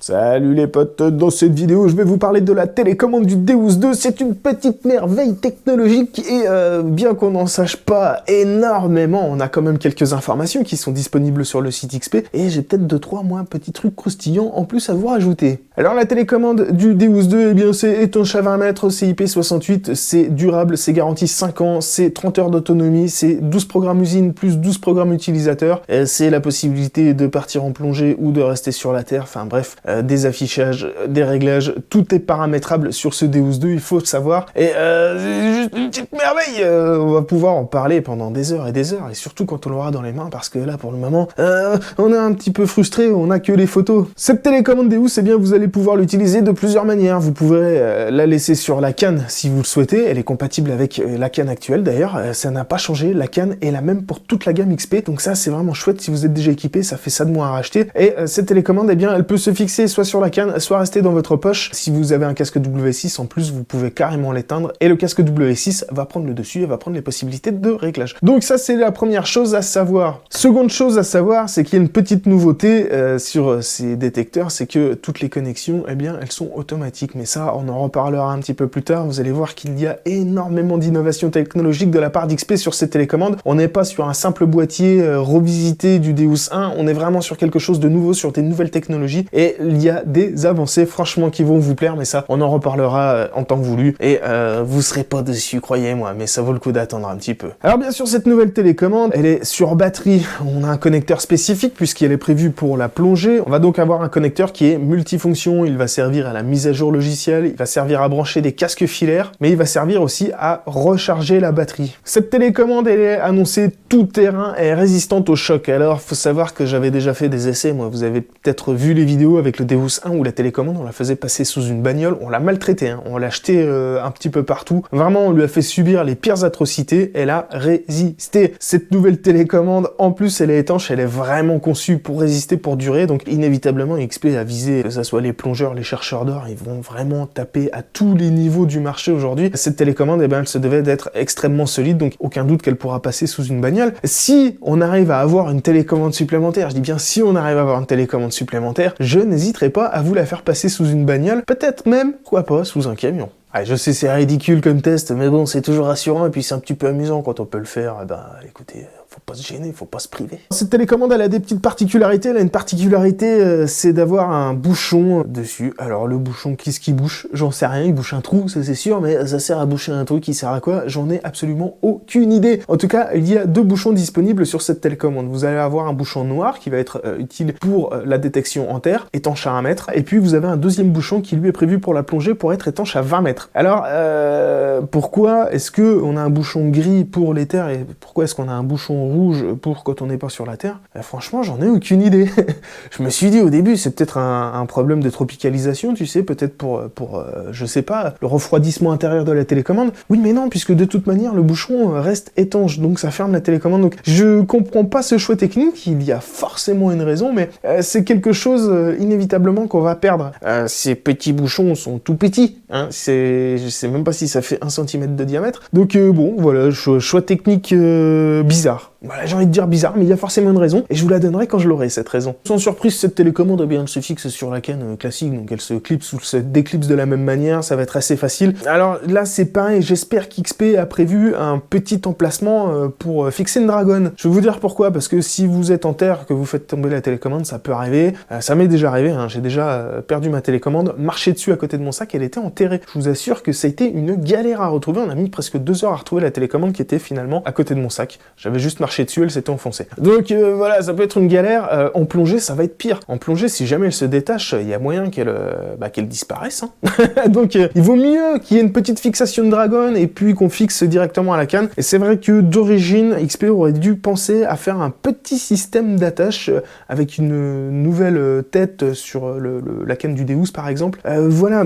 Salut les potes, dans cette vidéo je vais vous parler de la télécommande du Deus 2. C'est une petite merveille technologique et bien qu'on n'en sache pas énormément, on a quand même quelques informations qui sont disponibles sur le site XP et j'ai peut-être 2-3 petits trucs croustillants en plus à vous rajouter. Alors la télécommande du Deus 2, eh bien c'est étanche à 20 mètres, c'est IP68, c'est durable, c'est garanti 5 ans, c'est 30 heures d'autonomie, c'est 12 programmes usines plus 12 programmes utilisateurs, c'est la possibilité de partir en plongée ou de rester sur la terre, enfin bref, des affichages, des réglages, tout est paramétrable sur ce Deus 2, il faut le savoir, et c'est juste une petite merveille, on va pouvoir en parler pendant des heures, et surtout quand on l'aura dans les mains, parce que là pour le moment, on est un petit peu frustré, on a que les photos. Cette télécommande Deus, eh bien vous allez pouvoir l'utiliser de plusieurs manières, vous pourrez la laisser sur la canne si vous le souhaitez, elle est compatible avec la canne actuelle d'ailleurs, ça n'a pas changé, la canne est la même pour toute la gamme XP, donc ça c'est vraiment chouette, si vous êtes déjà équipé, ça fait ça de moins à racheter, et cette télécommande, eh bien elle peut se fixer soit sur la canne, soit rester dans votre poche. Si vous avez un casque W6 en plus, vous pouvez carrément l'éteindre et le casque W6 va prendre le dessus et va prendre les possibilités de réglage. Donc ça c'est la première chose à savoir. Seconde chose à savoir, c'est qu'il y a une petite nouveauté sur ces détecteurs, c'est que toutes les connexions, eh bien elles sont automatiques. Mais ça, on en reparlera un petit peu plus tard. Vous allez voir qu'il y a énormément d'innovations technologiques de la part d'XP sur ces télécommandes. On n'est pas sur un simple boîtier revisité du Deus 1, on est vraiment sur quelque chose de nouveau, sur des nouvelles technologies. Et il y a des avancées franchement qui vont vous plaire, mais ça on en reparlera en temps voulu et vous serez pas dessus, croyez-moi, mais ça vaut le coup d'attendre un petit peu. Alors bien sûr cette nouvelle télécommande elle est sur batterie, on a un connecteur spécifique puisqu'elle est prévue pour la plongée, on va donc avoir un connecteur qui est multifonction, il va servir à la mise à jour logicielle, il va servir à brancher des casques filaires, mais il va servir aussi à recharger la batterie. Cette télécommande elle est annoncée tout terrain et résistante au choc, alors faut savoir que j'avais déjà fait des essais, moi vous avez peut-être vu les vidéos avec le Deus 1 où la télécommande on la faisait passer sous une bagnole, on l'a maltraité, hein. On l'a acheté un petit peu partout, vraiment on lui a fait subir les pires atrocités, elle a résisté. Cette nouvelle télécommande en plus elle est étanche, elle est vraiment conçue pour résister, pour durer, donc inévitablement XP a visé, que ce soit les plongeurs, les chercheurs d'or, ils vont vraiment taper à tous les niveaux du marché aujourd'hui. Cette télécommande, eh ben, elle se devait d'être extrêmement solide, donc aucun doute qu'elle pourra passer sous une bagnole. Si on arrive à avoir une télécommande supplémentaire, je dis bien si on arrive à avoir une télécommande supplémentaire, je n'hésiterai pas à vous la faire passer sous une bagnole, peut-être même, quoi pas, sous un camion. Ah, je sais c'est ridicule comme test, mais bon, c'est toujours rassurant et puis c'est un petit peu amusant quand on peut le faire. Eh ben, écoutez, faut pas se gêner, faut pas se priver. Cette télécommande, elle a des petites particularités. Elle a une particularité, c'est d'avoir un bouchon dessus. Alors le bouchon, qu'est-ce qui bouche? J'en sais rien, il bouche un trou, ça c'est sûr, mais ça sert à boucher un truc, il sert à quoi? J'en ai absolument aucune idée. En tout cas, il y a deux bouchons disponibles sur cette télécommande. Vous allez avoir un bouchon noir qui va être utile pour la détection en terre, étanche à 1 mètre, et puis vous avez un deuxième bouchon qui lui est prévu pour la plongée pour être étanche à 20 mètres. Alors, pourquoi est-ce que on a un bouchon gris pour les terres et pourquoi est-ce qu'on a un bouchon rouge pour quand on n'est pas sur la terre? Franchement, j'en ai aucune idée. Je me suis dit au début, c'est peut-être un problème de tropicalisation, tu sais, peut-être pour je sais pas, le refroidissement intérieur de la télécommande. Oui, mais non, puisque de toute manière, le bouchon reste étanche, donc ça ferme la télécommande. Donc, je comprends pas ce choix technique, il y a forcément une raison, mais c'est quelque chose inévitablement qu'on va perdre. Ces petits bouchons sont tout petits, hein, je sais même pas si ça fait 1 cm de diamètre. Donc bon, voilà, choix technique bizarre. Voilà, j'ai envie de dire bizarre, mais il y a forcément une raison, et je vous la donnerai quand je l'aurai, cette raison. Sans surprise, cette télécommande, eh bien, elle se fixe sur la canne classique, donc elle se clipse ou se déclipse de la même manière, ça va être assez facile. Alors là, c'est pareil, j'espère qu'XP a prévu un petit emplacement pour fixer une dragonne. Je vais vous dire pourquoi, parce que si vous êtes en terre, que vous faites tomber la télécommande, ça peut arriver, ça m'est déjà arrivé, hein. J'ai déjà perdu ma télécommande, marché dessus à côté de mon sac, elle était enterrée. Je vous assure que ça a été une galère à retrouver, on a mis presque 2 heures à retrouver la télécommande qui était finalement à côté de mon sac. J'avais juste marché dessus, elle s'était enfoncée. Donc voilà, ça peut être une galère. En plongée, ça va être pire. En plongée, si jamais elle se détache, il y a moyen qu'elle disparaisse. Hein. Donc il vaut mieux qu'il y ait une petite fixation de dragon et puis qu'on fixe directement à la canne. Et c'est vrai que d'origine, XP aurait dû penser à faire un petit système d'attache avec une nouvelle tête sur la canne du Deus par exemple. Voilà,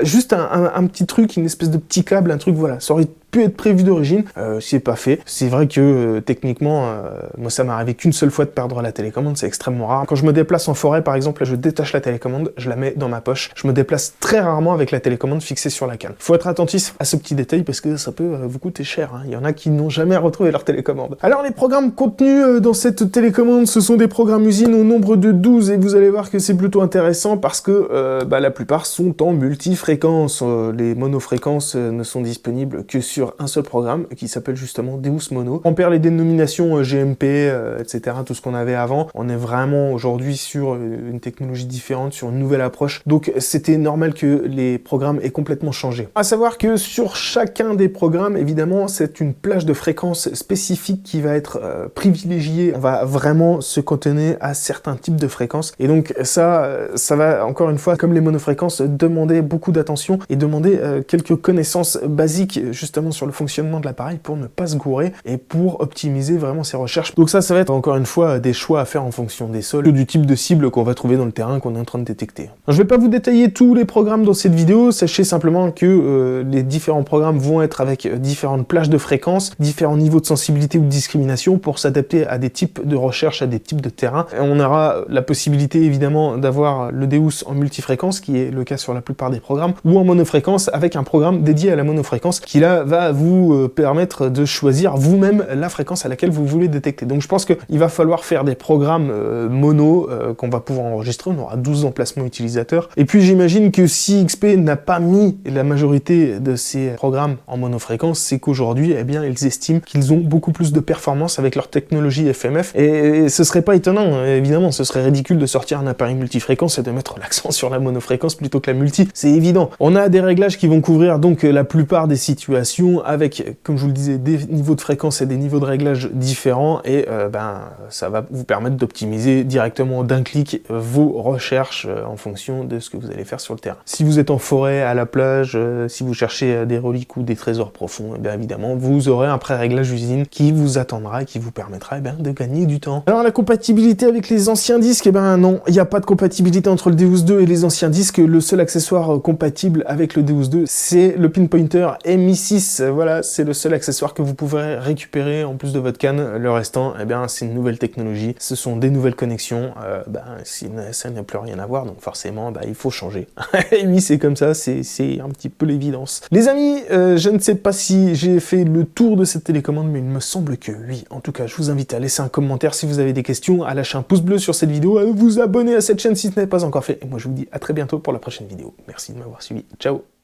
juste un petit truc, une espèce de petit câble, un truc, voilà. Ça aurait pu être prévu d'origine, c'est pas fait. C'est vrai que techniquement, moi ça m'est arrivé qu'une seule fois de perdre la télécommande, c'est extrêmement rare. Quand je me déplace en forêt par exemple, là je détache la télécommande, je la mets dans ma poche. Je me déplace très rarement avec la télécommande fixée sur la canne. Faut être attentif à ce petit détail parce que ça peut vous coûter cher, hein. Il y en a qui n'ont jamais retrouvé leur télécommande. Alors les programmes contenus dans cette télécommande, ce sont des programmes usines au nombre de 12 et vous allez voir que c'est plutôt intéressant parce que la plupart sont en multifréquence. Les monofréquences ne sont disponibles que sur un seul programme qui s'appelle justement Deus Mono. On perd les dénominations GMP, etc., tout ce qu'on avait avant. On est vraiment aujourd'hui sur une technologie différente, sur une nouvelle approche. Donc c'était normal que les programmes aient complètement changé. À savoir que sur chacun des programmes, évidemment, c'est une plage de fréquences spécifique qui va être privilégiée. On va vraiment se cantonner à certains types de fréquences. Et donc ça va, encore une fois, comme les monofréquences, demander beaucoup d'attention et demander quelques connaissances basiques justement sur le fonctionnement de l'appareil pour ne pas se gourer et pour optimiser vraiment ses recherches. Donc ça va être encore une fois des choix à faire en fonction des sols, du type de cible qu'on va trouver dans le terrain qu'on est en train de détecter. Alors, je vais pas vous détailler tous les programmes dans cette vidéo, sachez simplement que les différents programmes vont être avec différentes plages de fréquences, différents niveaux de sensibilité ou de discrimination pour s'adapter à des types de recherche, à des types de terrains. Et on aura la possibilité évidemment d'avoir le Deus en multifréquence, qui est le cas sur la plupart des programmes, ou en monofréquence avec un programme dédié à la monofréquence qui là va vous permettre de choisir vous-même la fréquence à laquelle vous voulez détecter. Donc je pense qu'il va falloir faire des programmes mono qu'on va pouvoir enregistrer, on aura 12 emplacements utilisateurs. Et puis j'imagine que si XP n'a pas mis la majorité de ces programmes en monofréquence, c'est qu'aujourd'hui, eh bien, ils estiment qu'ils ont beaucoup plus de performance avec leur technologie FMF. Et ce serait pas étonnant, évidemment, ce serait ridicule de sortir un appareil multifréquence et de mettre l'accent sur la monofréquence plutôt que la multi. C'est évident. On a des réglages qui vont couvrir donc la plupart des situations avec, comme je vous le disais, des niveaux de fréquence et des niveaux de réglage différents et ça va vous permettre d'optimiser directement d'un clic vos recherches en fonction de ce que vous allez faire sur le terrain. Si vous êtes en forêt, à la plage, si vous cherchez des reliques ou des trésors profonds, bien évidemment, vous aurez un pré-réglage usine qui vous attendra et qui vous permettra de gagner du temps. Alors la compatibilité avec les anciens disques, non, il n'y a pas de compatibilité entre le Deus 2 et les anciens disques. Le seul accessoire compatible avec le Deus 2, c'est le pinpointer MI6. Voilà, c'est le seul accessoire que vous pourrez récupérer en plus de votre canne. Le restant, c'est une nouvelle technologie. Ce sont des nouvelles connexions. Ça n'a plus rien à voir, donc forcément, il faut changer. Et oui, c'est comme ça, c'est un petit peu l'évidence. Les amis, je ne sais pas si j'ai fait le tour de cette télécommande, mais il me semble que oui. En tout cas, je vous invite à laisser un commentaire si vous avez des questions, à lâcher un pouce bleu sur cette vidéo, à vous abonner à cette chaîne si ce n'est pas encore fait. Et moi, je vous dis à très bientôt pour la prochaine vidéo. Merci de m'avoir suivi. Ciao!